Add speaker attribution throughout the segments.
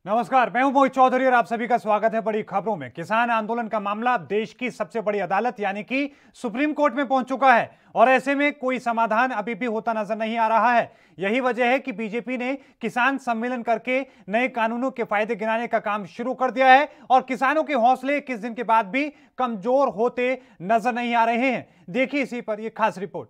Speaker 1: नमस्कार, मैं हूं मोहित चौधरी और आप सभी का स्वागत है बड़ी खबरों में। किसान आंदोलन का मामला देश की सबसे बड़ी अदालत यानी कि सुप्रीम कोर्ट में पहुंच चुका है और ऐसे में कोई समाधान अभी भी होता नजर नहीं आ रहा है। यही वजह है कि बीजेपी ने किसान सम्मेलन करके नए कानूनों के फायदे गिनाने का काम शुरू कर दिया है और किसानों के हौसले 21 दिन के बाद भी कमजोर होते नजर नहीं आ रहे हैं। देखिए इसी पर यह खास रिपोर्ट।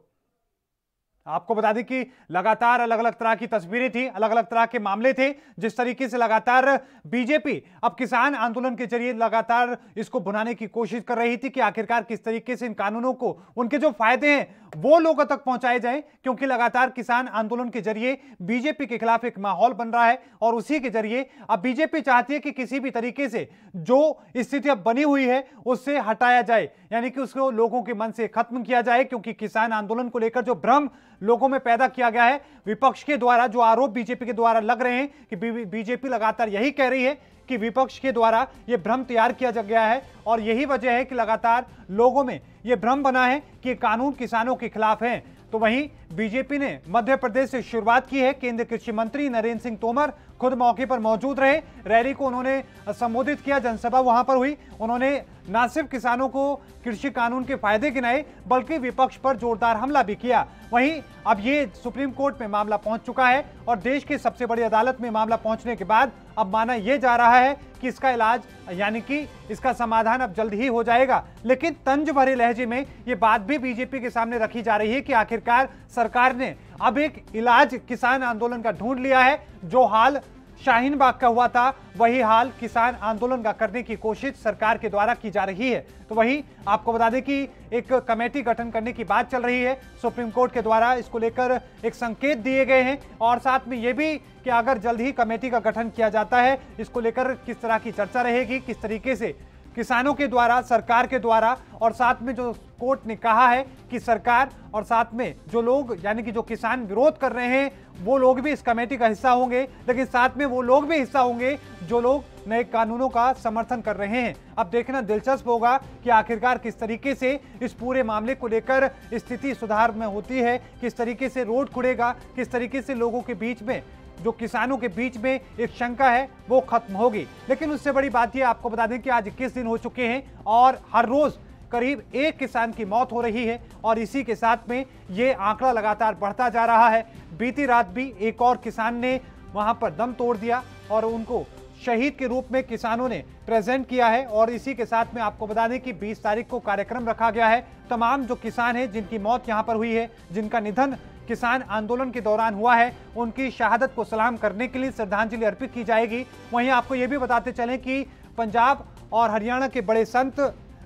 Speaker 1: आपको बता दें कि लगातार अलग अलग तरह की तस्वीरें थी, अलग अलग तरह के मामले थे। जिस तरीके से लगातार बीजेपी अब किसान आंदोलन के जरिए लगातार इसको भुनाने की कोशिश कर रही थी कि आखिरकार किस तरीके से इन कानूनों को, उनके जो फायदे हैं वो लोगों तक पहुंचाए जाएं, क्योंकि लगातार किसान आंदोलन के जरिए बीजेपी के खिलाफ एक माहौल बन रहा है और उसी के जरिए अब बीजेपी चाहती है कि किसी भी तरीके से जो स्थिति अब बनी हुई है उससे हटाया जाए, यानी कि उसको लोगों के मन से खत्म किया जाए। क्योंकि किसान आंदोलन को लेकर जो भ्रम लोगों में पैदा किया गया है, विपक्ष के द्वारा जो आरोप बीजेपी के द्वारा लग रहे हैं कि बीजेपी लगातार यही कह रही है कि विपक्ष के द्वारा यह भ्रम तैयार किया गया है और यही वजह है कि लगातार लोगों में यह भ्रम बना है कि कानून किसानों के खिलाफ है। तो वहीं बीजेपी ने मध्य प्रदेश से शुरुआत की है। केंद्रीय कृषि मंत्री नरेंद्र सिंह तोमर खुद मौके पर मौजूद रहे, रैली को उन्होंने संबोधित किया, जनसभा वहां पर हुई। उन्होंने न सिर्फ किसानों को कृषि कानून के फायदे गिनाए बल्कि विपक्ष पर जोरदार हमला भी किया। वहीं अब ये सुप्रीम कोर्ट में मामला पहुंच चुका है और देश की सबसे बड़ी अदालत में मामला पहुंचने के बाद अब माना यह जा रहा है कि इसका इलाज यानी कि इसका समाधान अब जल्द ही हो जाएगा। लेकिन तंज भरे लहजे में यह बात भी बीजेपी के सामने रखी जा रही है कि आखिरकार सरकार ने अब एक इलाज किसान आंदोलन का ढूंढ लिया है। जो हाल शाहीन बाग का हुआ था वही हाल किसान आंदोलन का करने की कोशिश सरकार के द्वारा की जा रही है। तो वहीं आपको बता दें कि एक कमेटी गठन करने की बात चल रही है सुप्रीम कोर्ट के द्वारा, इसको लेकर एक संकेत दिए गए हैं और साथ में यह भी कि अगर जल्द ही कमेटी का गठन किया जाता है, इसको लेकर किस तरह की चर्चा रहेगी, किस तरीके से किसानों के द्वारा, सरकार के द्वारा और साथ में जो कोर्ट ने कहा है कि सरकार और साथ में जो लोग यानी कि जो किसान विरोध कर रहे हैं वो लोग भी इस कमेटी का हिस्सा होंगे, लेकिन साथ में वो लोग भी हिस्सा होंगे जो लोग नए कानूनों का समर्थन कर रहे हैं। अब देखना दिलचस्प होगा कि आखिरकार किस तरीके से इस पूरे मामले को लेकर स्थिति सुधार में होती है, किस तरीके से रोड खुलेगा, किस तरीके से लोगों के बीच में, जो किसानों के बीच में एक शंका है वो खत्म होगी। लेकिन उससे बड़ी बात यह आपको बता दें कि आज 21 दिन हो चुके हैं और हर रोज करीब एक किसान की मौत हो रही है और इसी के साथ में ये आंकड़ा लगातार बढ़ता जा रहा है। बीती रात भी एक और किसान ने वहां पर दम तोड़ दिया और उनको शहीद के रूप में किसानों ने प्रेजेंट किया है और इसी के साथ में आपको बता दें कि 20 तारीख को कार्यक्रम रखा गया है। तमाम जो किसान हैं जिनकी मौत यहां पर हुई है, जिनका निधन किसान आंदोलन के दौरान हुआ है, उनकी शहादत को सलाम करने के लिए श्रद्धांजलि अर्पित की जाएगी। वहीं आपको यह भी बताते चलें कि पंजाब और हरियाणा के बड़े संत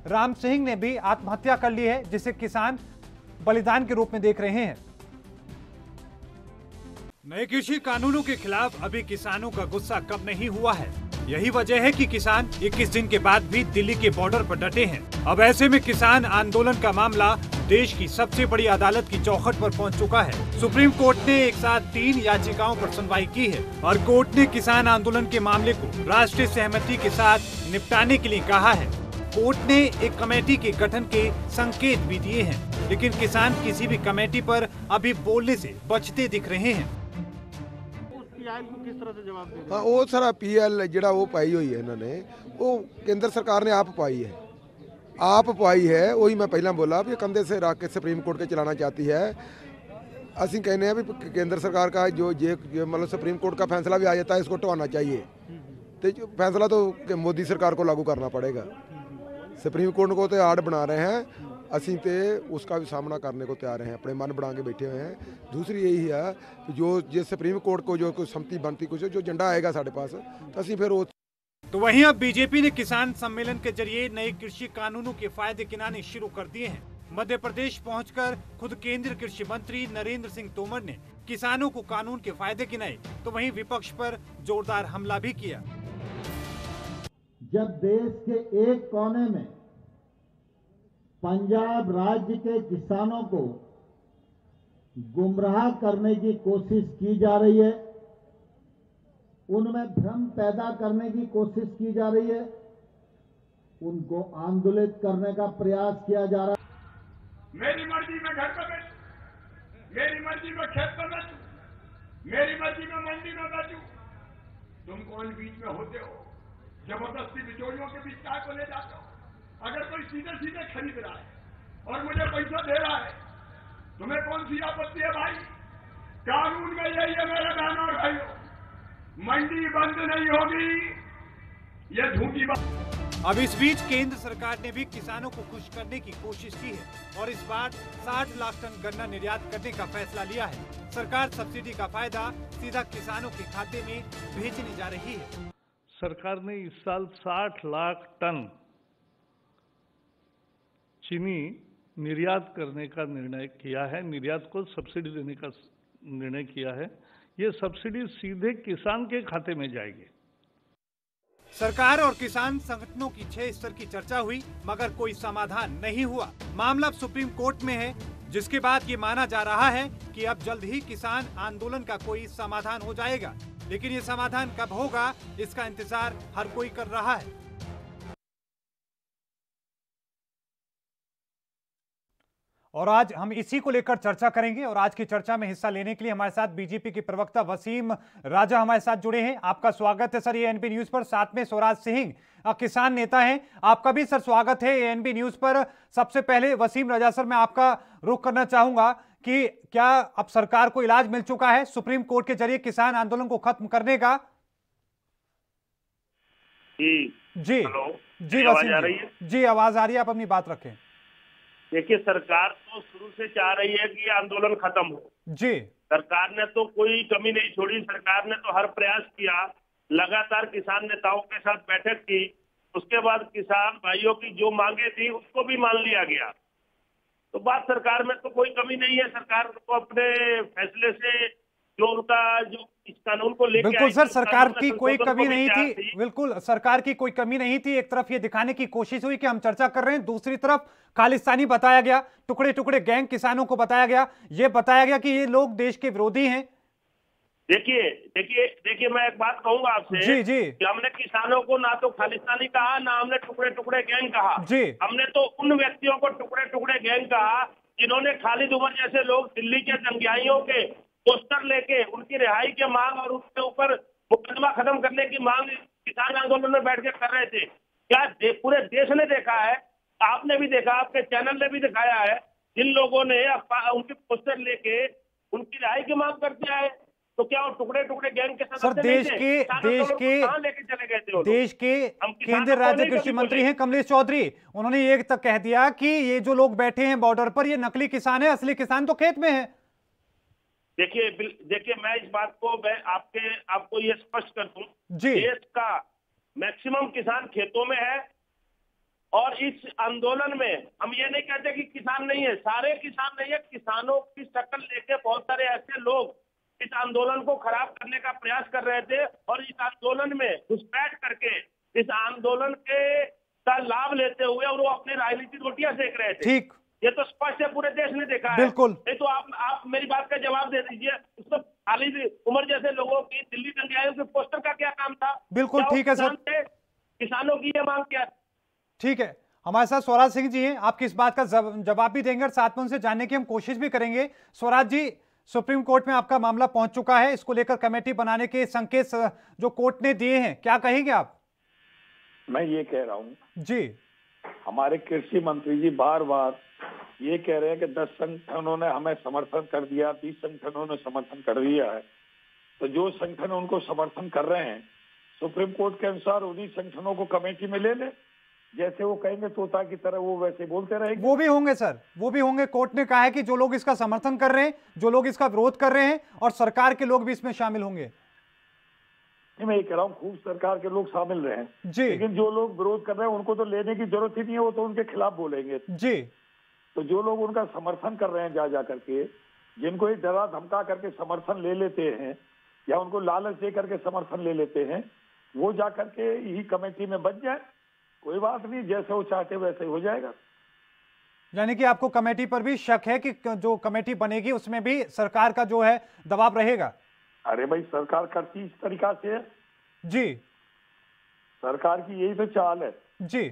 Speaker 1: राम सिंह ने भी आत्महत्या कर ली है, जिसे किसान बलिदान के रूप में देख रहे हैं। नए कृषि कानूनों के खिलाफ अभी किसानों का गुस्सा कम नहीं हुआ है। यही वजह है कि किसान 21 दिन के बाद भी दिल्ली के बॉर्डर पर डटे हैं। अब ऐसे में किसान आंदोलन का मामला देश की सबसे बड़ी अदालत की चौखट पर पहुंच चुका है। सुप्रीम कोर्ट ने एक साथ 3 याचिकाओं पर सुनवाई की है और कोर्ट ने किसान आंदोलन के मामले को राष्ट्रीय सहमति के साथ निपटाने के लिए कहा है। कोर्ट ने एक कमेटी के गठन के संकेत भी दिए हैं, लेकिन किसान किसी भी कमेटी पर अभी बोलने से बचते दिख रहे हैं।
Speaker 2: किस तरह से जवाब दे
Speaker 3: हाँ, वो सारा पीएल ਜਿਹੜਾ वो पाई हुई है इन्होंने, वो केंद्र सरकार ने आप पाई है, आप पाई है। वही मैं पहला बोला भी कंधे से रख के सुप्रीम कोर्ट के चलाना चाहती है। असं कहने हैं भी केंद्र सरकार का जो मतलब सुप्रीम कोर्ट का फैसला भी आ जाता है, इसको ढवाना चाहिए। तो फैसला तो मोदी सरकार को लागू करना पड़ेगा। सुप्रीम कोर्ट को तो आड़ बना रहे हैं, असी तो उसका भी सामना करने को तैयार हैं, अपने मन बना के बैठे हुए हैं। दूसरी यही है कि जो सुप्रीम कोर्ट को जो कुछ सम्मति बनती, कुछ जो झंडा आएगा साढ़े पास, तो असी फिर वो।
Speaker 1: तो वहीं अब बीजेपी ने किसान सम्मेलन के जरिए नए कृषि कानूनों के फायदे गिनाने शुरू कर दिए हैं। मध्य प्रदेश पहुंचकर खुद केंद्रीय कृषि मंत्री नरेंद्र सिंह तोमर ने किसानों को कानून के फायदे गिनाए, तो वहीं विपक्ष पर जोरदार हमला भी किया।
Speaker 2: जब देश के एक कोने में पंजाब राज्य के किसानों को गुमराह करने की कोशिश की जा रही है, उनमें भ्रम पैदा करने की कोशिश की जा रही है, उनको आंदोलित करने का प्रयास किया जा रहा है।
Speaker 4: मेरी मर्जी में घर पर बैठूं, मेरी मर्जी में खेत पर बैठूं, मेरी मर्जी में मंडी में बैठूं, तुम कौन बीच में होते हो? जबरदस्ती बिचौलियों के बीच काय को ले जाते हो? अगर कोई सीधे सीधे खरीद रहा है और मुझे पैसा दे रहा है, तुम्हें कौन सी आपत्ति है भाई? कानून में यही है मेरे बहनों और भाइयों, मंडी बंद नहीं होगी, ये झूठी बात।
Speaker 1: अब इस बीच केंद्र सरकार ने भी किसानों को खुश करने की कोशिश की है और इस बार 60 लाख टन गन्ना निर्यात करने का फैसला लिया है। सरकार सब्सिडी का फायदा सीधा किसानों के खाते में भेजने जा रही है।
Speaker 5: सरकार ने इस साल 60 लाख टन चीनी निर्यात करने का निर्णय किया है, निर्यात को सब्सिडी देने का निर्णय किया है। ये सब्सिडी सीधे किसान के खाते में जाएगी।
Speaker 1: सरकार और किसान संगठनों की 6 स्तर की चर्चा हुई, मगर कोई समाधान नहीं हुआ। मामला अब सुप्रीम कोर्ट में है, जिसके बाद ये माना जा रहा है कि अब जल्द ही किसान आंदोलन का कोई समाधान हो जाएगा। लेकिन ये समाधान कब होगा, इसका इंतजार हर कोई कर रहा है। और आज हम इसी को लेकर चर्चा करेंगे और आज की चर्चा में हिस्सा लेने के लिए हमारे साथ बीजेपी के प्रवक्ता वसीम राजा हमारे साथ जुड़े हैं। आपका स्वागत है सर एएनबी न्यूज पर। साथ में स्वराज सिंह किसान नेता हैं, आपका भी सर स्वागत है एएनबी न्यूज पर। सबसे पहले वसीम राजा सर, मैं आपका रुख करना चाहूंगा कि क्या अब सरकार को इलाज मिल चुका है सुप्रीम कोर्ट के जरिए किसान आंदोलन को खत्म करने का?
Speaker 6: जी
Speaker 1: जी
Speaker 6: जी,
Speaker 1: वसीम
Speaker 6: आ रही है?
Speaker 1: जी आवाज आ रही है, आप अपनी बात रखें।
Speaker 6: देखिए, सरकार तो शुरू से चाह रही है कि आंदोलन खत्म हो।
Speaker 1: जी,
Speaker 6: सरकार ने तो कोई कमी नहीं छोड़ी, सरकार ने तो हर प्रयास किया, लगातार किसान नेताओं के साथ बैठक की, उसके बाद किसान भाइयों की जो मांगे थी उसको भी मान लिया गया। तो बात सरकार में तो कोई कमी नहीं है। सरकार को अपने फैसले से जो उनका जो इस कानून को लेकर
Speaker 1: बिल्कुल सर, सरकार की कोई कमी नहीं थी। बिल्कुल सरकार की कोई कमी नहीं थी। एक तरफ ये दिखाने की कोशिश हुई कि हम चर्चा कर रहे हैं, दूसरी तरफ खालिस्तानी बताया गया, टुकड़े टुकड़े गैंग किसानों को बताया गया, ये बताया गया कि ये लोग देश के विरोधी हैं।
Speaker 6: देखिए मैं एक बात कहूंगा आपसे
Speaker 1: जी जी
Speaker 6: कि हमने किसानों को ना तो खालिस्तानी कहा, ना हमने टुकड़े टुकड़े गैंग कहा।
Speaker 1: जी,
Speaker 6: हमने तो उन व्यक्तियों को टुकड़े टुकड़े गैंग कहा जिन्होंने खालिद उमर जैसे लोग दिल्ली के दंगाइयों के पोस्टर लेके उनकी रिहाई के मांग और उसके ऊपर मुकदमा खत्म करने की मांग किसान आंदोलन में बैठ के कर रहे थे। क्या पूरे देश ने देखा है, आपने भी देखा, आपके चैनल ने भी दिखाया है, जिन लोगों ने उनके पोस्टर लेके उनकी रिहाई की मांग करते आए, तो क्या वो टुकड़े टुकड़े गैंग के
Speaker 1: सर देश के केंद्रीय राज्य कृषि मंत्री हैं कमलेश चौधरी, उन्होंने ये तक कह दिया कि ये जो लोग बैठे हैं बॉर्डर पर ये नकली किसान है, असली किसान तो खेत में है।
Speaker 6: देखिए मैं इस बात को आपको ये स्पष्ट कर दूं, देश का मैक्सिमम किसान खेतों में है और इस आंदोलन में हम ये नहीं कहते कि किसान नहीं है, सारे किसान नहीं है। किसानों की शक्ल लेके बहुत सारे ऐसे लोग इस आंदोलन को खराब करने का प्रयास कर रहे थे और इस आंदोलन में घुसपैठ करके इस आंदोलन का लाभ लेते हुए और वो अपनी राजनीतिक रोटियां सेक रहे थे।
Speaker 1: ठीक,
Speaker 6: ये तो स्पष्ट है, पूरे देश ने देखा है।
Speaker 1: बिल्कुल।
Speaker 6: नहीं तो आप मेरी बात का जवाब दे दीजिए, उसको खालिद उमर जैसे लोगों की दिल्ली दंगाइयों के पोस्टर का क्या काम था?
Speaker 1: बिल्कुल ठीक है सर,
Speaker 6: किसानों की ये मांग क्या?
Speaker 1: ठीक है। हमारे साथ स्वराज सिंह जी हैं, आपकी इस बात का जवाब भी देंगे और साथ में उनसे जानने की हम कोशिश भी करेंगे। स्वराज जी, सुप्रीम कोर्ट में आपका मामला पहुंच चुका है, इसको लेकर कमेटी बनाने के संकेत जो कोर्ट ने दिए हैं, क्या कहेंगे आप?
Speaker 7: मैं ये कह रहा हूं
Speaker 1: जी,
Speaker 7: हमारे कृषि मंत्री जी बार बार ये कह रहे हैं कि 10 संगठनों ने हमें समर्थन कर दिया, 20 संगठनों ने समर्थन कर दिया है। तो जो संगठन उनको समर्थन कर रहे हैं, सुप्रीम कोर्ट के अनुसार उन्हीं संगठनों को कमेटी में ले ले। जैसे वो कहेंगे तोता की तरह वो वैसे बोलते रहेंगे।
Speaker 1: वो भी होंगे सर, वो भी होंगे। कोर्ट ने कहा है कि जो लोग इसका समर्थन कर रहे हैं, जो लोग इसका विरोध कर रहे हैं और सरकार के लोग भी इसमें शामिल होंगे।
Speaker 7: मैं ये कह रहा हूँ खूब सरकार के लोग शामिल रहे हैं
Speaker 1: जी,
Speaker 7: लेकिन जो लोग विरोध कर रहे हैं उनको तो लेने की जरूरत ही नहीं है, वो तो उनके खिलाफ बोलेंगे
Speaker 1: जी।
Speaker 7: तो जो लोग उनका समर्थन कर रहे हैं जा करके, जिनको ये डरा धमका करके समर्थन ले लेते हैं या उनको लालच दे करके समर्थन ले लेते हैं, वो जा करके यही कमेटी में बच जाए। कोई बात नहीं, जैसे वो चाहते वैसे हो जाएगा।
Speaker 1: यानी कि आपको कमेटी पर भी शक है कि जो कमेटी बनेगी उसमें भी सरकार का जो है दबाव रहेगा?
Speaker 7: अरे भाई, सरकार करती इस तरीका से है
Speaker 1: जी,
Speaker 7: सरकार की यही तो चाल है
Speaker 1: जी।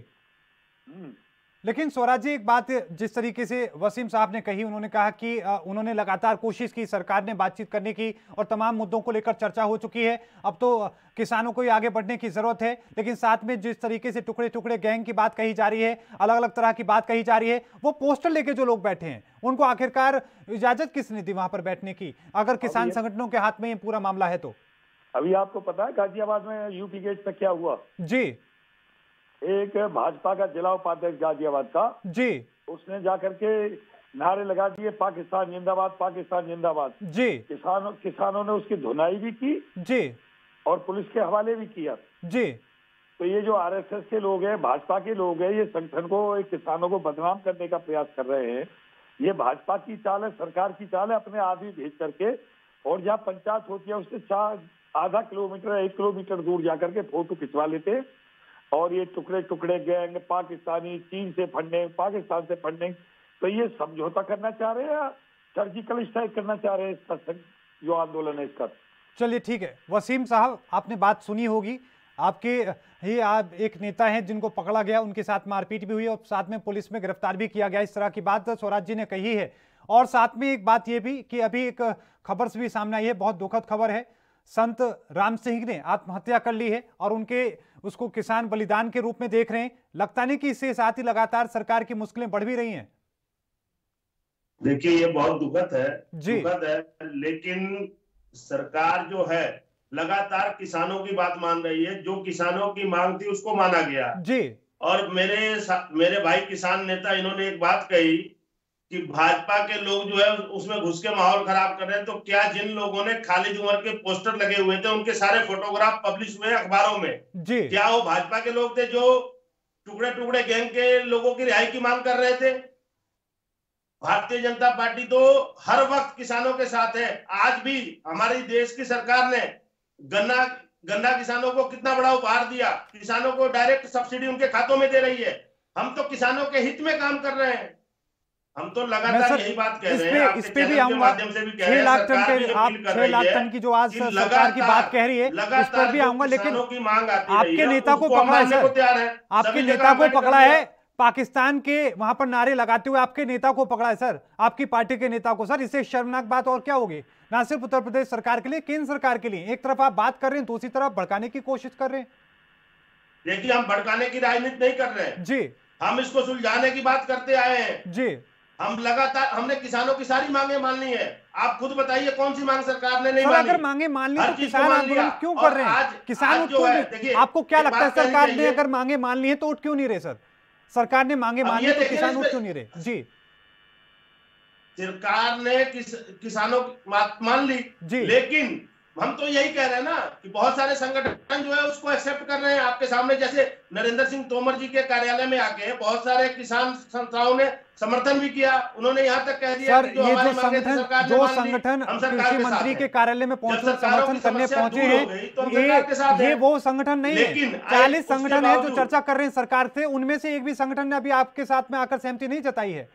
Speaker 1: लेकिन स्वराज जी, एक बात जिस तरीके से वसीम साहब ने कही, उन्होंने कहा कि उन्होंने लगातार कोशिश की, सरकार ने बातचीत करने की और तमाम मुद्दों को लेकर चर्चा हो चुकी है, अब तो किसानों को ही आगे बढ़ने की जरूरत है। लेकिन साथ में जिस तरीके से टुकड़े टुकड़े गैंग की बात कही जा रही है, अलग अलग तरह की बात कही जा रही है, वो पोस्टर लेके जो लोग बैठे हैं उनको आखिरकार इजाजत किसने दी वहां पर बैठने की, अगर किसान संगठनों के हाथ में ये पूरा मामला है तो?
Speaker 7: अभी आपको पता है गाजियाबाद में यूपी गेट पे क्या हुआ
Speaker 1: जी?
Speaker 7: एक भाजपा का जिला उपाध्यक्ष गाजियाबाद का
Speaker 1: जी,
Speaker 7: उसने जाकर के नारे लगा दिए, पाकिस्तान जिंदाबाद, पाकिस्तान जिंदाबाद।
Speaker 1: जी,
Speaker 7: किसानों ने उसकी धुनाई भी की
Speaker 1: जी,
Speaker 7: और पुलिस के हवाले भी किया।
Speaker 1: जी।
Speaker 7: तो ये जो आरएसएस के लोग हैं, भाजपा के लोग हैं, ये संगठन को, किसानों को बदनाम करने का प्रयास कर रहे हैं। ये भाजपा की चाल है, सरकार की चाल है, अपने आदमी भेज करके, और जहाँ पंचायत होती है उससे आधा किलोमीटर 1 किलोमीटर दूर जाकर के फोटो खिंचवा लेते। और ये टुकड़े टुकड़े गैंग, पाकिस्तानी, चीन से फंडिंग, पाकिस्तान से फंडिंग, तो ये समझौता करना चाह रहे हैं, सर्जिकल स्ट्राइक करना चाह रहे हैं इसका जो आंदोलन है इसका।
Speaker 1: चलिए ठीक है वसीम साहब, आपने बात सुनी होगी, आपके ही आप एक नेता हैं जिनको पकड़ा गया, उनके साथ मारपीट भी हुई और साथ में पुलिस में गिरफ्तार भी किया गया, इस तरह की बात स्वराज जी ने कही है। और साथ में एक बात यह भी कि अभी एक खबर से भी सामने आई है, बहुत दुखद खबर है, संत राम सिंह ने आत्महत्या कर ली है और उसको किसान बलिदान के रूप में देख रहे हैं। लगता नहीं कि इससे साथ ही लगातार सरकार की मुश्किलें बढ़ भी रही हैं?
Speaker 8: देखिए ये बहुत दुखद है,
Speaker 1: दुखद
Speaker 8: है, लेकिन सरकार जो है लगातार किसानों की बात मान रही है। जो किसानों की मांग थी उसको माना गया
Speaker 1: जी। और
Speaker 8: मेरे भाई किसान नेता, इन्होंने एक बात कही कि भाजपा के लोग जो है उसमें घुस के माहौल खराब कर रहे हैं। तो क्या जिन लोगों ने खालिद उमर के पोस्टर लगे हुए थे, उनके सारे फोटोग्राफ पब्लिश हुए अखबारों में
Speaker 1: जी,
Speaker 8: क्या वो भाजपा के लोग थे जो टुकड़े टुकड़े गैंग के लोगों की रिहाई की मांग कर रहे थे? भारतीय जनता पार्टी तो हर वक्त किसानों के साथ है। आज भी हमारी देश की सरकार ने गन्ना किसानों को कितना बड़ा उपहार दिया, किसानों को डायरेक्ट सब्सिडी उनके खातों में दे रही है। हम तो किसानों के हित में काम कर रहे हैं। हम तो लगातार यही बात कह रहे हैं,
Speaker 1: इस पे भी आऊंगा। 6 लाख टन के आप 6 लाख टन की जो आज सरकार की बात कह रही है, इस पर भी आऊंगा। लेकिन आपके नेता को पकड़ा है सर, आपके नेता को पकड़ा है पाकिस्तान के वहां पर नारे लगाते हुए, आपके नेता को पकड़ा है सर, आपकी पार्टी के नेता को। सर इससे शर्मनाक बात और क्या होगी, ना सिर्फ उत्तर प्रदेश सरकार के लिए, केंद्र सरकार के लिए। एक तरफ आप बात कर रहे हैं, दूसरी तरफ भड़काने की कोशिश कर रहे हैं।
Speaker 8: देखिए हम भड़काने की राजनीति नहीं कर रहे हैं
Speaker 1: जी,
Speaker 8: हम इसको सुलझाने की बात करते आए हैं
Speaker 1: जी।
Speaker 8: हम लगातार, हमने किसानों की सारी मांगे मान ली है। आप खुद बताइए कौन सी मांग सरकार ने नहीं मानी?
Speaker 1: अगर मांगे मान ली तो किसान आंदोलन क्यों कर रहे हैं? किसान उठ क्यों नहीं? आपको क्या लगता है सरकार ने अगर मांगे मान ली है तो उठ क्यों नहीं रहे? सर सरकार ने मांगे मान ली तो किसान उठ क्यों नहीं रहे? जी,
Speaker 8: सरकार ने किसानों की बात मान ली जी, लेकिन हम तो यही कह रहे हैं ना कि बहुत सारे संगठन जो है उसको एक्सेप्ट कर रहे हैं। आपके सामने जैसे नरेंद्र सिंह तोमर जी के कार्यालय में आके बहुत सारे किसान संस्थाओं ने समर्थन भी किया। उन्होंने यहाँ तक कह दिया कि
Speaker 1: जो संगठन कृषि मंत्री के कार्यालय में पहुंचे, समर्थन करने पहुंचे हैं, ये वो संगठन नहीं है। 40 संगठन है जो चर्चा कर रहे हैं सरकार से, उनमें से एक भी संगठन ने अभी आपके साथ में आकर सहमति नहीं जताई है।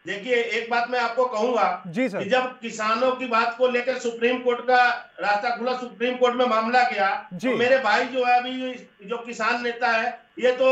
Speaker 8: देखिए एक बात मैं आपको कहूंगा
Speaker 1: जी सर,
Speaker 8: कि जब किसानों की बात को लेकर सुप्रीम कोर्ट का रास्ता खुला, सुप्रीम कोर्ट में मामला गया, तो मेरे भाई जो है अभी जो किसान नेता है, ये तो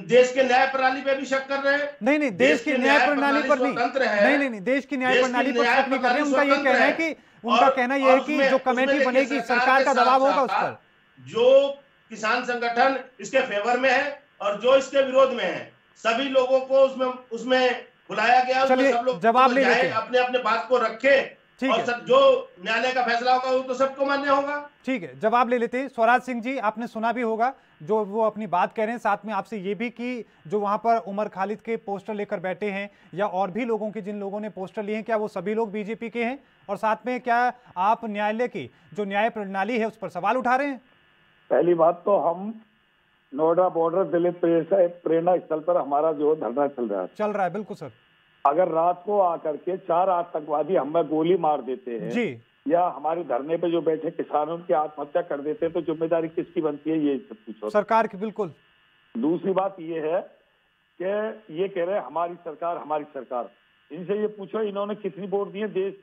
Speaker 8: देश के न्याय प्रणाली पे भी शक कर रहे हैं।
Speaker 1: नहीं, देश की न्याय प्रणाली पर नहीं, देश की न्याय प्रणाली पर शक नहीं कर रहे। उनका ये कहना है कि उनका कहना यह है कि जो कमेटी बनेगी सरकार का दबाव होगा उस पर।
Speaker 8: जो किसान संगठन इसके फेवर में है और जो इसके विरोध में है, सभी लोगों को उसमें बुलाया गया।
Speaker 1: चलिए जवाब ले लेते हैं,
Speaker 8: अपने अपने बात को रखे और जो न्यायालय का फैसला होगा वो तो सबको मान्य होगा।
Speaker 1: ठीक है, जवाब ले लेते हैं। स्वराज सिंह जी, आपने सुना भी होगा जो वो अपनी बात कह रहे हैं। साथ में आपसे ये भी कि जो वहां पर उमर खालिद के पोस्टर लेकर बैठे हैं या और भी लोगों के जिन लोगों ने पोस्टर लिए हैं, क्या वो सभी लोग बीजेपी के हैं? और साथ में क्या आप न्यायालय की जो न्याय प्रणाली है उस पर सवाल उठा रहे हैं?
Speaker 7: पहली बात तो हम नोएडा बॉर्डर दलित प्रेरणा स्थल पर हमारा जो धरना चल रहा है
Speaker 1: बिल्कुल सर।
Speaker 7: अगर रात को आकर के 4 आतंकवादी हमें गोली मार देते हैं
Speaker 1: जी,
Speaker 7: या हमारे धरने पे जो बैठे किसान उनकी आत्महत्या कर देते हैं, तो जिम्मेदारी किसकी बनती है? ये सब पूछो।
Speaker 1: सरकार की। बिल्कुल।
Speaker 7: दूसरी बात ये है कि ये कह रहे हैं हमारी सरकार। इनसे ये पूछो इन्होंने कितनी वोट दिए? देश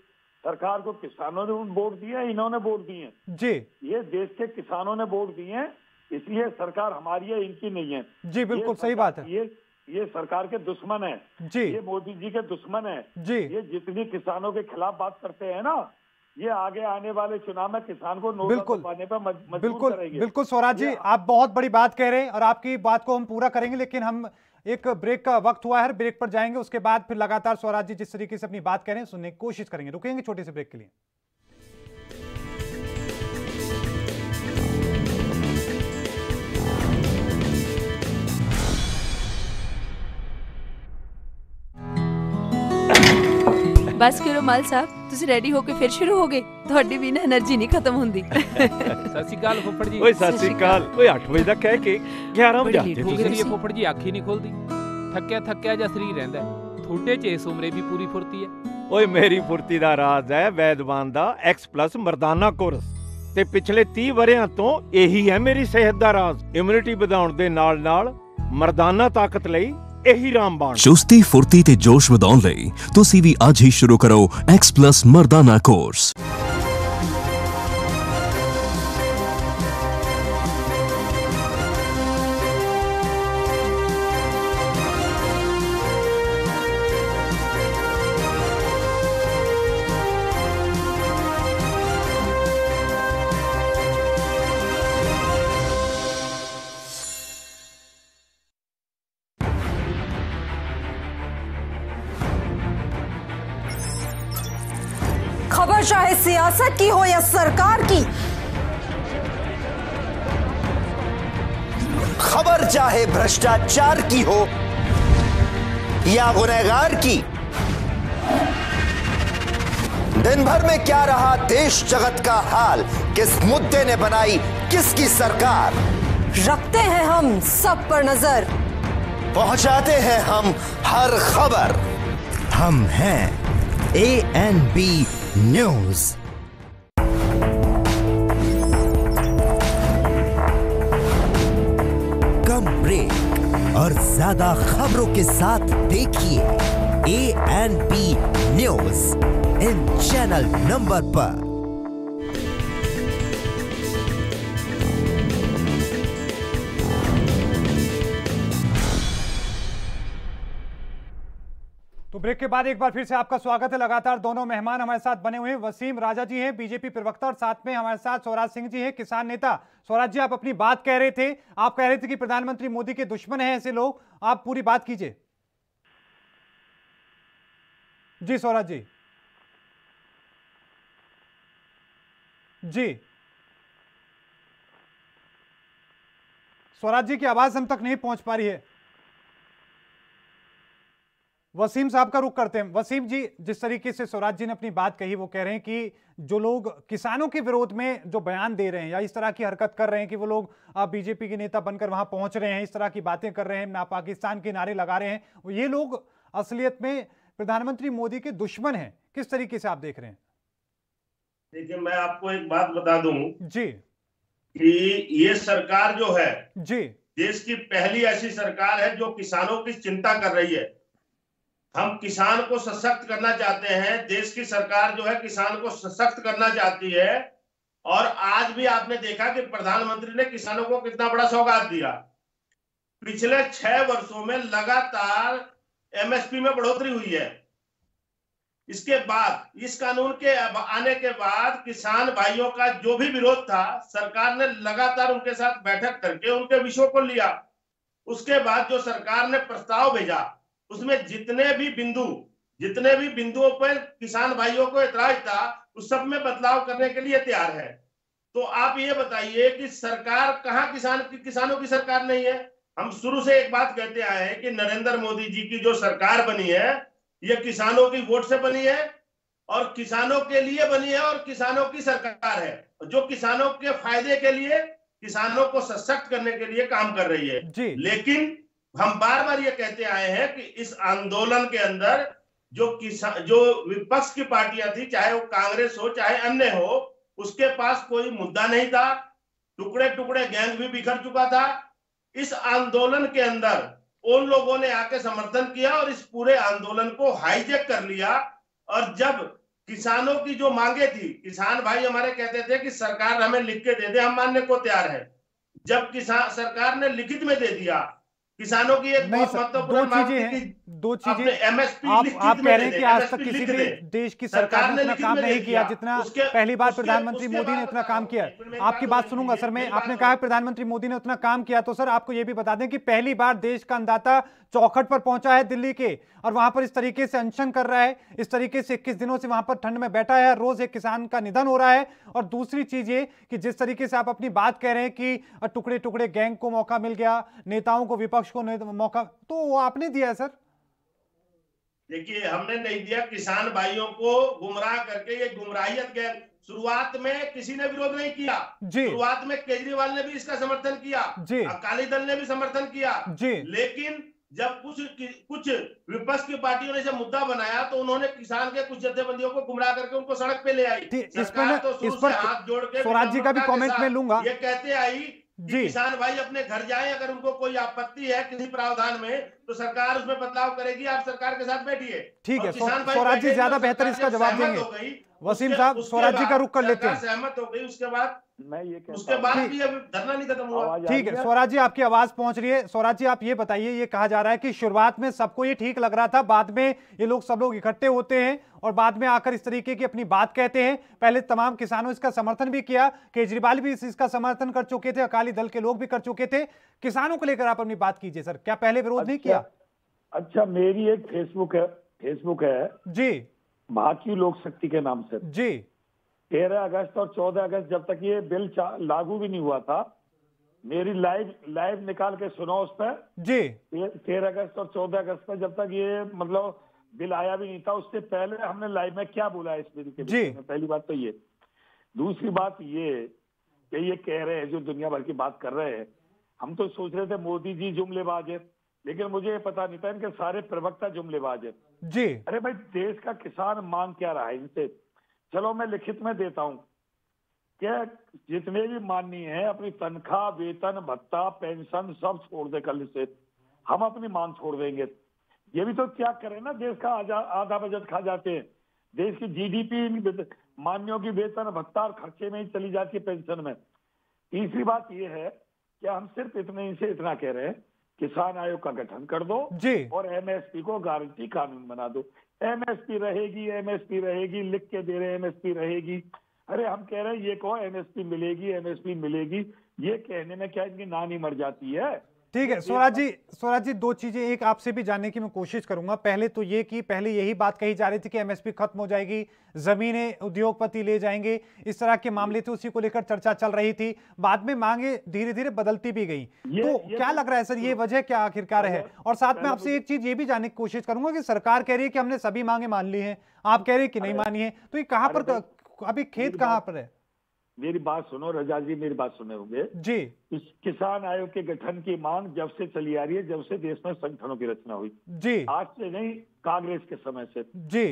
Speaker 7: सरकार को किसानों ने वोट दिए, इन्होंने वोट दिए जी। ये देश के किसानों ने वोट दिए इसलिए सरकार हमारी है, इनकी नहीं है।
Speaker 1: जी बिल्कुल सही बात है।
Speaker 7: ये सरकार के दुश्मन है
Speaker 1: जी,
Speaker 7: ये मोदी जी के दुश्मन है
Speaker 1: जी।
Speaker 7: ये जितनी किसानों के खिलाफ बात करते हैं ना, ये आगे आने वाले चुनाव में किसान को नोट दबाने पर मजबूर करेंगे।
Speaker 1: बिल्कुल स्वराज जी, आप बहुत बड़ी बात कह रहे हैं और आपकी बात को हम पूरा करेंगे, लेकिन हम एक ब्रेक का वक्त हुआ है, ब्रेक पर जाएंगे, उसके बाद फिर लगातार स्वराज जी जिस तरीके से अपनी बात कह रहे हैं सुनने की कोशिश करेंगे। रुकेंगे छोटे से ब्रेक के लिए।
Speaker 9: बस करो माल साहब, ਤੁਸੀਂ ਰੈਡੀ ਹੋ ਕੇ ਫਿਰ ਸ਼ੁਰੂ ਹੋ ਗਏ। ਤੁਹਾਡੀ ਵੀ ਨਾ એનર્ਜੀ ਨਹੀਂ ਖਤਮ ਹੁੰਦੀ।
Speaker 10: ਸਤਿ ਸ਼੍ਰੀ ਅਕਾਲ ਫੁੱਫੜ ਜੀ।
Speaker 11: ਓਏ ਸਤਿ ਸ਼੍ਰੀ ਅਕਾਲ। ਓਏ 8 ਵਜੇ ਦਾ ਕਹਿ ਕੇ 11 ਵਜੇ ਆਤੇ
Speaker 10: ਤੁਸੀਂ। ਫੁੱਫੜ ਜੀ ਅੱਖ ਹੀ ਨਹੀਂ ਖੁੱਲਦੀ, ਥੱਕਿਆ ਜਿਹਾ ਸਰੀਰ ਰਹਿੰਦਾ। ਤੁਹਾਡੇ 'ਚ ਇਸ ਉਮਰੇ ਵੀ ਪੂਰੀ ਫੁਰਤੀ ਹੈ।
Speaker 11: ਓਏ ਮੇਰੀ ਫੁਰਤੀ ਦਾ ਰਾਜ਼ ਹੈ ਵੈਦਵਾਨ ਦਾ X+ ਮਰਦਾਨਾ ਕੋਰਸ, ਤੇ ਪਿਛਲੇ 30 ਵਰਿਆਂ ਤੋਂ ਇਹੀ ਹੈ ਮੇਰੀ ਸਿਹਤ ਦਾ ਰਾਜ਼। ਇਮਿਊਨਿਟੀ ਵਧਾਉਣ ਦੇ ਨਾਲ ਮਰਦਾਨਾ ਤਾਕਤ ਲਈ ਇਹੀ ਰਾਮਬਾਣ।
Speaker 12: ਚੁਸਤੀ ਫੁਰਤੀ ਤੇ ਜੋਸ਼ ਵਧਾਉਣ ਲਈ ਤੁਸੀਂ ਵੀ ਅੱਜ ਹੀ ਸ਼ੁਰੂ ਕਰੋ X+ ਮਰਦਾਨਾ ਕੋਰਸ।
Speaker 13: खबर चाहे सियासत की हो या सरकार की,
Speaker 14: खबर चाहे भ्रष्टाचार की हो या गुनहगार की, दिन भर में क्या रहा देश जगत का हाल, किस मुद्दे ने बनाई किसकी सरकार,
Speaker 13: रखते हैं हम सब पर नजर,
Speaker 14: पहुंचाते हैं हम हर खबर। हम हैं ANB न्यूज। कम ब्रेक और ज्यादा खबरों के साथ देखिए ANB news in channel number पर।
Speaker 1: तो ब्रेक के बाद एक बार फिर से आपका स्वागत है। लगातार दोनों मेहमान हमारे साथ बने हुए हैं। वसीम राजा जी हैं बीजेपी प्रवक्ता और साथ में हमारे साथ स्वराज सिंह जी हैं किसान नेता। स्वराज जी, आप अपनी बात कह रहे थे, आप कह रहे थे कि प्रधानमंत्री मोदी के दुश्मन हैं ऐसे लोग, आप पूरी बात कीजिए। जी स्वराज जी। जी स्वराज जी की आवाज हम तक नहीं पहुंच पा रही है। वसीम साहब का रुख करते हैं। वसीम जी, जिस तरीके से स्वराज जी ने अपनी बात कही, वो कह रहे हैं कि जो लोग किसानों के विरोध में जो बयान दे रहे हैं या इस तरह की हरकत कर रहे हैं कि वो लोग बीजेपी के नेता बनकर वहां पहुंच रहे हैं, इस तरह की बातें कर रहे हैं, ना पाकिस्तान के नारे लगा रहे हैं, ये लोग असलियत में प्रधानमंत्री मोदी के दुश्मन हैं। किस तरीके से आप देख रहे हैं?
Speaker 8: देखिए, मैं आपको एक बात बता दूं
Speaker 1: जी
Speaker 8: कि ये सरकार जो है
Speaker 1: जी
Speaker 8: देश की पहली ऐसी सरकार है जो किसानों की चिंता कर रही है। हम किसान को सशक्त करना चाहते हैं। देश की सरकार जो है किसान को सशक्त करना चाहती है। और आज भी आपने देखा कि प्रधानमंत्री ने किसानों को कितना बड़ा सौगात दिया। पिछले 6 वर्षों में लगातार MSP में बढ़ोतरी हुई है। इसके बाद इस कानून के आने के बाद किसान भाइयों का जो भी विरोध था, सरकार ने लगातार उनके साथ बैठक करके उनके विषयों को लिया। उसके बाद जो सरकार ने प्रस्ताव भेजा, उसमें जितने भी बिंदुओं पर किसान भाइयों को एतराज था, उस सब में बदलाव करने के लिए तैयार है। तो आप ये बताइए कि सरकार कहां किसानों की सरकार नहीं है। हम शुरू से एक बात कहते आए हैं कि नरेंद्र मोदी जी की जो सरकार बनी है, ये किसानों की वोट से बनी है और किसानों के लिए बनी है और किसानों की सरकार है जो किसानों के फायदे के लिए, किसानों को सशक्त करने के लिए काम कर रही है। लेकिन हम बार बार ये कहते आए हैं कि इस आंदोलन के अंदर जो विपक्ष की पार्टियां थी, चाहे वो कांग्रेस हो चाहे अन्य हो, उसके पास कोई मुद्दा नहीं था। टुकड़े टुकड़े गैंग भी बिखर चुका था। इस आंदोलन के अंदर उन लोगों ने आके समर्थन किया और इस पूरे आंदोलन को हाईजैक कर लिया। और जब किसानों की जो मांगे थी, किसान भाई हमारे कहते थे कि सरकार हमें लिख के दे दे, हम मानने को तैयार है। जब किसान सरकार ने लिखित में दे दिया किसानों की एक बहुत महत्वपूर्ण
Speaker 1: दो चीजें एमएसपी आप कह रहे हैं कि आज तक किसी भी देश की सरकार ने उतना काम नहीं किया जितना पहली बार प्रधानमंत्री मोदी ने उतना काम किया। आपकी बात सुनूंगा सर मैं। आपने कहा प्रधानमंत्री मोदी ने उतना काम किया, तो सर आपको यह भी बता दें कि पहली बार देश का अंदाता चौखट पर पहुंचा है दिल्ली के, और वहां पर इस तरीके से अनशन कर रहा है, इस तरीके से 21 दिनों से वहां पर ठंड में बैठा है, रोज एक किसान का निधन हो रहा है। और दूसरी चीज ये कि जिस तरीके से आप अपनी बात कह रहे हैं कि टुकड़े टुकड़े गैंग को मौका मिल गया, नेताओं को विपक्ष को मौका, तो वो आपने दिया है सर?
Speaker 8: देखिए, हमने नहीं दिया, किसान भाइयों को गुमराह करके ये गुमराहियत गैंग, शुरुआत में किसी ने विरोध नहीं किया, शुरुआत में केजरीवाल ने भी इसका समर्थन किया, अकाली दल ने भी समर्थन किया, लेकिन जब कुछ विपक्ष की पार्टियों ने जब मुद्दा बनाया तो उन्होंने किसान के कुछ जत्थेबंदियों को गुमराह करके उनको सड़क पे ले आई। सरकार तो शुरू से हाथ जोड़ के
Speaker 1: स्वराज जी का भी कमेंट में लूंगा,
Speaker 8: ये कहते आई कि किसान भाई अपने घर जाएं, अगर उनको कोई आपत्ति है किसी प्रावधान में तो सरकार उसमें बदलाव करेगी, आप सरकार के साथ बैठिए।
Speaker 1: ठीक है, स्वराज जी ज्यादा बेहतर इसका जवाब देंगे। वसीम साहब, स्वराज जी का रुख कर लेते हैं।
Speaker 8: सहमत हो गई, उसके बाद भी अभी धरना नहीं खत्म हुआ।
Speaker 1: ठीक है स्वराज जी, आपकी आवाज पहुंच रही है। स्वराज जी आप ये बताइए, ये कहा जा रहा है कि शुरुआत में सबको ये ठीक लग रहा था, बाद में ये लोग सब लोग इकट्ठे होते हैं और बाद में आकर इस तरीके की अपनी बात कहते हैं। पहले तमाम किसानों इसका समर्थन भी किया, केजरीवाल भी इसका समर्थन कर चुके थे, अकाली दल के लोग भी कर चुके थे। किसानों को लेकर आप अपनी बात कीजिए सर, क्या पहले विरोध नहीं किया?
Speaker 7: अच्छा, मेरी एक फेसबुक है जी, भारतीय लोक शक्ति के नाम से जी। 13 अगस्त और 14 अगस्त जब तक ये बिल लागू भी नहीं हुआ था, मेरी लाइव निकाल के सुनो उस पर जी। 13 अगस्त और 14 अगस्त पर जब तक ये मतलब बिल आया भी नहीं था, उससे पहले हमने लाइव में क्या बोला इस बिल के विषय में। पहली बात तो ये। दूसरी बात ये कि ये कह रहे हैं, जो दुनिया भर की बात कर रहे हैं, हम तो सोच रहे थे मोदी जी जुमलेबाज है, लेकिन मुझे ये पता नहीं था इनके सारे प्रवक्ता जुमलेबाज है जी। अरे भाई, देश का किसान मांग क्या रहा है इनसे? चलो मैं लिखित में देता हूं क्या, जितने भी माननीय हैं अपनी तनख्वाह, वेतन, भत्ता, पेंशन सब छोड़ दे कल से, हम अपनी मांग छोड़ देंगे। ये भी तो क्या करें ना, देश का आधा बजट खा जाते हैं, देश की जीडीपी मान्यों की वेतन, भत्ता और खर्चे में ही चली जाती है, पेंशन में। तीसरी बात ये है कि हम सिर्फ इतना कह रहे हैं, किसान आयोग का गठन कर दो जी, और एमएसपी को गारंटी कानून बना दो। एमएसपी रहेगी, लिख के दे रहे एमएसपी रहेगी। अरे हम कह रहे हैं ये कहो एमएसपी मिलेगी, ये कहने में क्या इनकी नानी मर जाती है।
Speaker 1: ठीक है स्वराज जी, दो चीजें एक आपसे भी जानने की मैं कोशिश करूंगा। पहले तो ये कि पहले यही बात कही जा रही थी कि एमएसपी खत्म हो जाएगी, जमीनें उद्योगपति ले जाएंगे, इस तरह के मामले थे, उसी को लेकर चर्चा चल रही थी। बाद में मांगे धीरे धीरे बदलती भी गई। तो क्या लग रहा है सर, ये वजह क्या आखिरकार है? और साथ में आपसे एक चीज ये भी जानने की कोशिश करूंगा कि सरकार कह रही है कि हमने सभी मांगे मान ली है, आप कह रहे हैं कि नहीं मानी है, तो ये कहां पर अभी खेत कहां पर है?
Speaker 7: मेरी बात सुनो रजा जी, मेरी बात सुने होंगे जी। इस किसान आयोग के गठन की मांग जब से चली आ रही है, जब से देश में संगठनों की रचना हुई जी, आज से नहीं, कांग्रेस के समय से जी।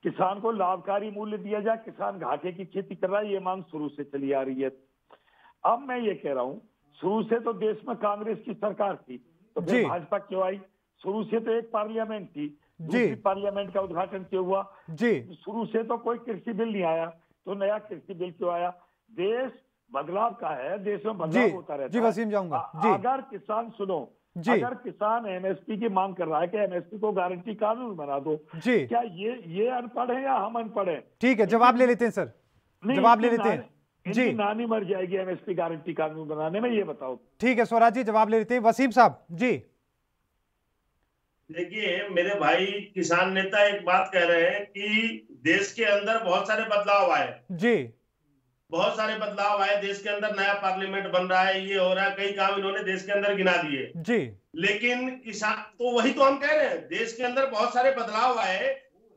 Speaker 7: किसान को लाभकारी मूल्य दिया जाए, किसान घाटे की खेती कर रहा है, ये मांग शुरू से चली आ रही है। अब मैं ये कह रहा हूँ, शुरू से तो देश में कांग्रेस की सरकार थी, तो फिर भाजपा क्यों आई? शुरू से तो एक पार्लियामेंट थी, दूसरी पार्लियामेंट का उद्घाटन क्यों हुआ जी? शुरू से तो कोई कृषि बिल नहीं आया, तो नया कृषि बिल क्यों आया? देश बदलाव का है, देश में बदलाव होता रहता है जी। वसीम जाऊंगा जी। अगर किसान सुनो जी, अगर किसान एमएसपी की मांग कर रहा है कि एमएसपी को गारंटी कानून बना दो जी, क्या ये अनपढ़ है या हम अनपढ़ है?
Speaker 1: ठीक है, जवाब ले लेते हैं सर, जवाब ले लेते हैं जी।
Speaker 7: नानी मर जाएगी एमएसपी गारंटी कानून बनाने में, ये बताओ।
Speaker 1: ठीक है स्वराज जी, जवाब ले लेते हैं। वसीम साहब जी।
Speaker 8: देखिए मेरे भाई किसान नेता एक बात कह रहे हैं कि देश के अंदर बहुत सारे बदलाव आए जी, बहुत सारे बदलाव आए देश के अंदर, नया पार्लियामेंट बन रहा है, ये हो रहा है, कई काम इन्होंने देश के अंदर गिना दिए जी। लेकिन किसान, तो वही तो हम कह रहे हैं, देश के अंदर बहुत सारे बदलाव आए,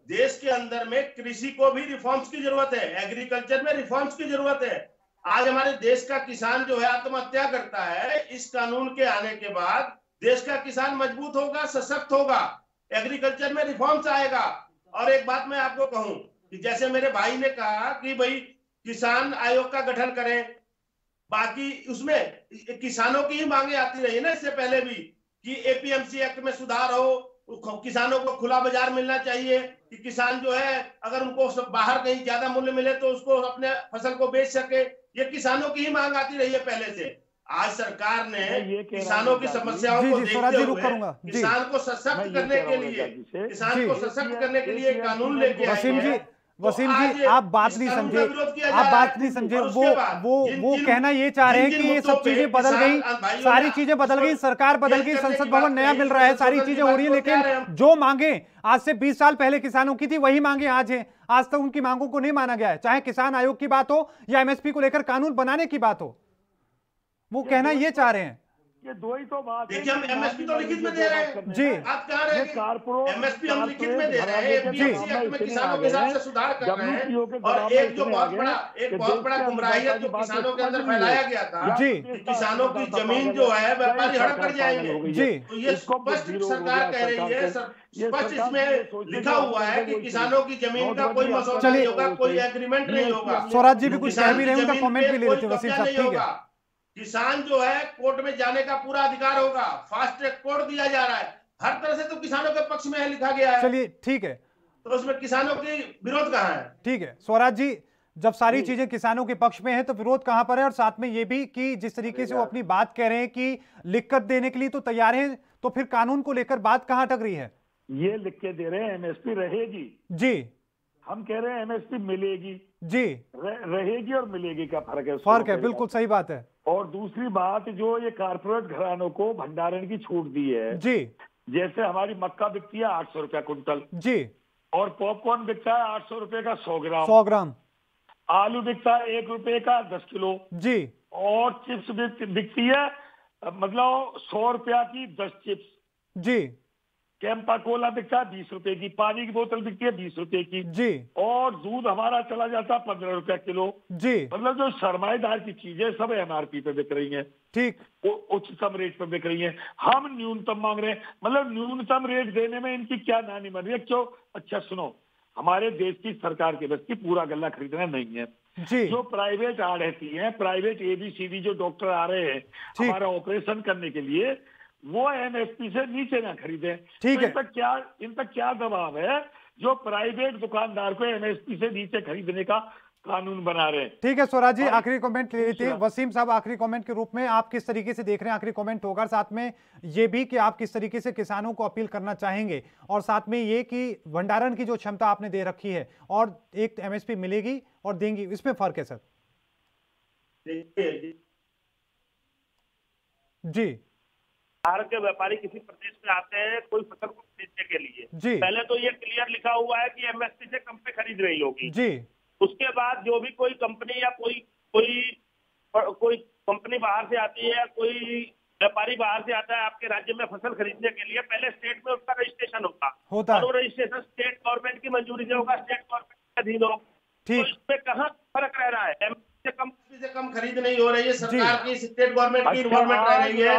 Speaker 8: देश के अंदर में कृषि को भी रिफॉर्म्स की जरूरत है, एग्रीकल्चर में रिफॉर्म्स की जरूरत है। आज हमारे देश का किसान जो है आत्महत्या करता है, इस कानून के आने के बाद देश का किसान मजबूत होगा, सशक्त होगा, एग्रीकल्चर में रिफॉर्म्स आएगा। और एक बात मैं आपको कहूं कि जैसे मेरे भाई ने कहा कि भाई किसान आयोग का गठन करें, बाकी उसमें किसानों की ही मांगे आती रही ना इससे पहले भी, कि एपीएमसी एक्ट में सुधार हो, किसानों को खुला बाजार मिलना चाहिए, कि किसान जो है अगर उनको बाहर कहीं ज्यादा मूल्य मिले तो उसको अपने फसल को बेच सके, ये किसानों की ही मांग आती रही है पहले से। आज सरकार ने किसानों की समस्याओं को देखते हुए किसान को सशक्त करने के लिए कानून लेके आए।
Speaker 1: वसीम जी आप बात नहीं समझे, वो कहना ये चाह रहे हैं कि ये सब चीजें बदल गई, सारी चीजें बदल गई, सरकार बदल गई, संसद भवन नया मिल रहा है, सारी चीजें हो रही है, लेकिन जो मांगे आज से 20 साल पहले किसानों की थी वही मांगे आज है। आज तक उनकी मांगों को नहीं माना गया है, चाहे किसान आयोग की बात हो या एमएसपी को लेकर कानून बनाने की बात हो। वो कहना ये चाह रहे हैं।
Speaker 7: ये दो ही तो बात
Speaker 8: देखिए, हम एमएसपी तो लिखित में दे रहे हैं
Speaker 1: जी,
Speaker 8: आप कह रहे हैं एमएसपी हम लिखित में दे रहे हैं, एपीएमसी एक्ट में किसानों के साथ से सुधार कर रहे हैं। और एक जो बहुत बड़ा गुमराहियत जो किसानों के अंदर फैलाया गया था
Speaker 1: जी,
Speaker 8: किसानों की जमीन जो है व्यापारी हड़प कर जाएंगे
Speaker 1: जी,
Speaker 8: तो ये स्पष्ट सरकार कह रही है, स्पष्ट इसमें लिखा हुआ है कि किसानों की जमीन का कोई मसौदा नहीं होगा, कोई एग्रीमेंट नहीं होगा।
Speaker 1: स्वराज जी भी कुछ कह भी रहे हैं, उनका कमेंट भी ले लेते हैं वसीम साहब। ठीक है,
Speaker 8: किसान जो है कोर्ट में जाने का पूरा अधिकार होगा, फास्ट ट्रैक कोर्ट दिया जा रहा है, हर तरह से तो किसानों के पक्ष में है, लिखा गया है।
Speaker 1: चलिए ठीक है,
Speaker 8: तो उसमें किसानों की विरोध कहाँ है?
Speaker 1: ठीक है स्वराज जी, जब सारी चीजें किसानों के पक्ष में है तो विरोध कहां पर है? और साथ में ये भी कि जिस तरीके से वो अपनी बात कह रहे हैं कि लिखत देने के लिए तो तैयार हैं, तो फिर कानून को लेकर बात कहां अटक रही है?
Speaker 7: ये लिख के दे रहे हैं एमएसपी रहेगी
Speaker 1: जी,
Speaker 7: हम कह रहे हैं एमएसपी मिलेगी
Speaker 1: जी,
Speaker 7: रहेगी और मिलेगी का फर्क है?
Speaker 1: फर्क है, बिल्कुल सही बात है।
Speaker 7: और दूसरी बात, जो ये कारपोरेट घरानों को भंडारण की छूट दी है
Speaker 1: जी,
Speaker 7: जैसे हमारी मक्का बिकती है 800 रुपया कुंटल
Speaker 1: जी,
Speaker 7: और पॉपकॉर्न बिकता है 800 रुपए का 100 ग्राम, आलू बिकता है 1 रुपए का 10 किलो
Speaker 1: जी,
Speaker 7: और चिप्स बिकती है मतलब 100 रुपया की 10 चिप्स
Speaker 1: जी,
Speaker 7: कैंपा कोला बिकता है 20 रुपए की, पानी की बोतल बिकती है 20 रुपए की
Speaker 1: जी, और
Speaker 7: दूध हमारा चला जाता है 15 रुपया किलो
Speaker 1: जी।
Speaker 7: मतलब जो सरमाएदार की चीजें सब एमआरपी पे बिक रही हैं,
Speaker 1: ठीक,
Speaker 7: उच्चतम रेट पे बिक रही हैं, हम न्यूनतम मांग रहे हैं। मतलब न्यूनतम रेट देने में इनकी क्या नानी बन रही है? क्यों? अच्छा सुनो, हमारे देश की सरकार के बस की पूरा गल्ला खरीदना नहीं है
Speaker 1: जी।
Speaker 7: जो प्राइवेट आ रहती है, प्राइवेट ABCD जो डॉक्टर आ रहे हैं हमारा ऑपरेशन करने के लिए, वो एमएसपी से नीचे ना खरीदे।
Speaker 1: ठीक है,
Speaker 7: इन तक क्या दबाव है जो प्राइवेट दुकानदार को एमएसपी से नीचे खरीदने का कानून बना रहे हैं?
Speaker 1: ठीक है स्वराज जी, आखिरी कमेंट ले लेते हैं। वसीम साहब, आखिरी कमेंट के रूप में आप किस तरीके से देख रहे हैं? आखिरी कमेंट होगा, साथ में ये भी कि आप किस तरीके से किसानों को अपील करना चाहेंगे, और साथ में ये कि भंडारण की जो क्षमता आपने दे रखी है और एक एमएसपी मिलेगी और देंगी, इसमें फर्क है सर? जी,
Speaker 6: बाहर के व्यापारी किसी प्रदेश में आते हैं कोई फसल को खरीदने के लिए
Speaker 1: जी,
Speaker 6: पहले तो ये क्लियर लिखा हुआ है कि एमएसपी से कम पे खरीद रही होगी
Speaker 1: जी।
Speaker 6: उसके बाद जो भी कोई कंपनी या कोई कंपनी बाहर से आती है, कोई व्यापारी बाहर से आता है आपके राज्य में फसल खरीदने के लिए, पहले स्टेट में उसका रजिस्ट्रेशन होता और वो रजिस्ट्रेशन स्टेट गवर्नमेंट की मंजूरी से होगा, स्टेट गवर्नमेंट के अधीन होगा। तो इसमें कहाँ फर्क रह रहा है? एमएसपी
Speaker 8: से कम खरीद नहीं हो रही है, सरकार की स्टेट गवर्नमेंट की इन्वॉल्वमेंट रह रही है।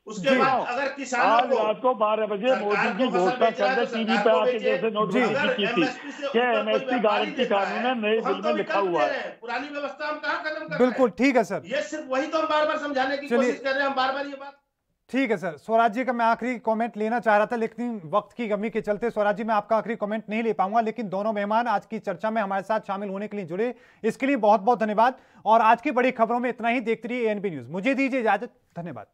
Speaker 8: उसके बाद अगर किसानों को
Speaker 7: रात को 12 बजे मोदी जी घोषणा कर दे टीवी पे आके, जैसे नोटबंदी की थी कि एमएसपी गारंटी कानून है, नए बिल में लिखा हुआ है।
Speaker 8: पुरानी व्यवस्था हम कहाँ खत्म कर रहे हैं?
Speaker 1: बिल्कुल ठीक है सर,
Speaker 8: ये सिर्फ वही तो हम बार बार समझाने की कोशिश कर रहे हैं, हम बार बार ये बात।
Speaker 1: ठीक है सर। स्वराज जी का मैं आखिरी कमेंट लेना चाह रहा था, लेकिन वक्त की कमी के चलते स्वराज जी मैं आपका आखिरी कमेंट नहीं ले पाऊंगा, लेकिन दोनों मेहमान आज की चर्चा में हमारे साथ शामिल होने के लिए जुड़े, इसके लिए बहुत बहुत धन्यवाद। और आज की बड़ी खबरों में इतना ही। देखते रहिए ANP न्यूज। मुझे दीजिए इजाजत, धन्यवाद।